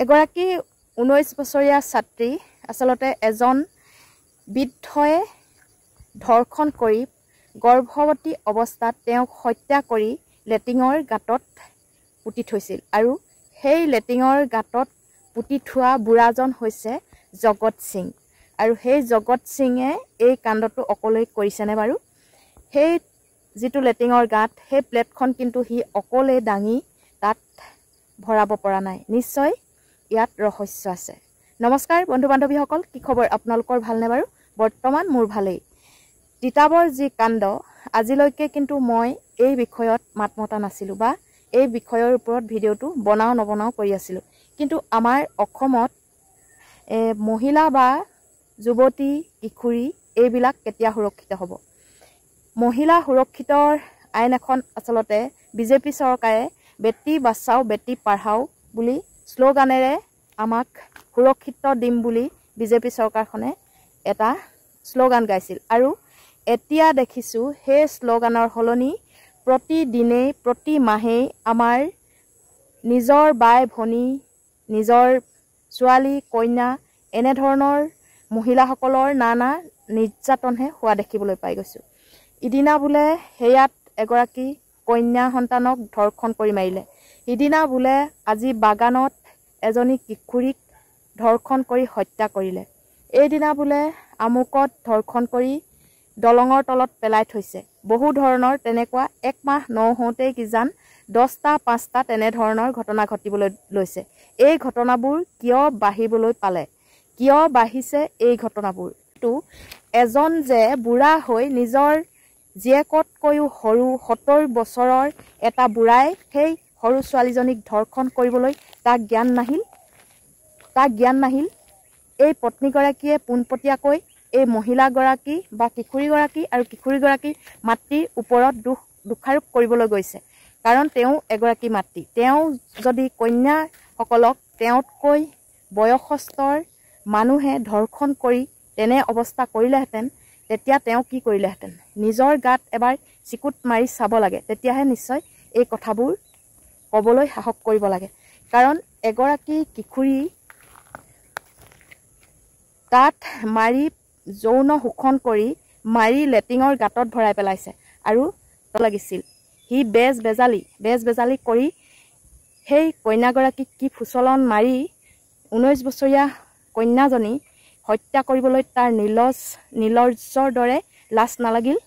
এগৰাকী 19 বছৰীয়া ছাত্ৰী আসলতে এজন বৃদ্ধয়ে ধৰ্ষণ কৰি গৰ্ভৱতী অৱস্থাত তেওঁক হত্যা কৰি লেটিঙৰ গাঁতত পুতি থৈছিল আৰু সেই লেটিঙৰ গাঁতত পুতি থোৱা বুঢ়াজন হৈছে জগত সিং আৰু সেই জগত সিঙে এই কাণ্ডটো অকলেই কৰিছেনে বাৰু সেই যিটো লেটিঙৰ গাঁত সেই প্লেটখন কিন্তু হি অকলে দাঙি তাত ভৰাব পৰা নাই নিশ্চয় ইয়াত ৰহস্য আছে নমস্কাৰ বন্ধু বান্ধৱীসকল কি খবৰ আপোনালোকৰ ভালনে বাৰু বৰ্তমান মোৰ ভালেই তিতাবৰ যি কাণ্ড আজিলৈকে কিন্তু মই এই বিষয়ত মাতমতা নাছিলো বা এই বিষয়ৰ ওপৰত ভিডিওটো বনাও নবনাও কৰি আছিলো কিন্তু আমাৰ অসমত মহিলা বা যুৱতী কিশোৰী এইবিলাক কেতিয়া সুৰক্ষিত হ'ব মহিলা সুৰক্ষিতৰ আইন এখন আসলতে বিজেপি চৰকাৰে বেটি বাচাও বেটি পঢ়াও বুলি স্লোগানেৰে আমাক সুৰক্ষিত দিম বুলি বিজেপি চৰকাৰখনে এটা স্লোগান গাইছিল আৰু এতিয়া দেখিছো সেই স্লোগানৰ হলনি প্ৰতিদিনে প্ৰতি মাহে আমাৰ নিজৰ বাই ভনী নিজৰ ছোৱালী কন্যা এনে ধৰণৰ মহিলাসকলৰ নানা নিৰ্যাতনহে হোৱা দেখিবলৈ পাই গৈছো ইদিনা বোলে হেয়াত এগৰাকী কন্যা সন্তানক ধৰ্ষণ কৰি মাৰিলে ইদিনা বোলে আজি বাগানত এজনী কিশোৰীক ধৰ্ষণ কৰি হত্যা কৰিলে এইদিনা বোলে আমুকত ধৰ্ষণ কৰি দলঙৰ তলত পেলাই থৈছে বহু ধৰণৰ তেনেকুৱা এক মাহ নহওঁতেই কিজান 10টা 5টা তেনে ধৰণৰ ঘটনা ঘটিবলৈ লৈছে এই ঘটনাবোৰ কিয় বাঢ়িবলৈ পালে কিয় বাঢ়িছে এই ঘটনাবোৰ তো এজন যে বুঢ়া হৈ নিজৰ জীয়েকতকৈও সৰু 70 বছৰৰ এটা বুঢ়াই সেই সৰু ছোৱালীজনীক ধৰ্ষণ কৰিবলৈ তাক জ্ঞান নাহিল এই পত্নীগৰাকীয়ে পোনপটীয়াকৈ এই মহিলাগৰাকী বা কিশোৰীগৰাকী আৰু কিশোৰীগৰাকী মাতৃৰ ওপৰত দোষাৰোপ কৰিবলৈ গৈছে কাৰণ তেওঁ এগৰাকী মাতৃ তেওঁ যদি কন্যাসকলক তেওঁতকৈ বয়সস্থৰ মানুহে ধৰ্ষণ কৰি তেনে অৱস্থা কৰিলেহেঁতেন তেতিয়া তেওঁ কি কৰিলেহেঁতেন নিজৰ গাত এবাৰ চিকুট মাৰি চাব লাগে তেতিয়াহে নিশ্চয় এই কথাবোৰ ক'বলৈ সাহস কৰিব লাগে কাৰণ এগৰাকী কিশোৰী তাত মাৰি যৌন শোষণ কৰি মাৰি লেটিঙৰ গাঁতত ভৰাই পেলাইছে আৰু লাগিছিল হি বেজ বেজালি কৰি সেই কন্যাগৰাকীক কি ফুচলন মাৰি 19 বছৰীয়া কন্যাজনী হত্যা কৰিবলৈ তাৰ নিলজ্জৰ দৰে লাজ নালাগিল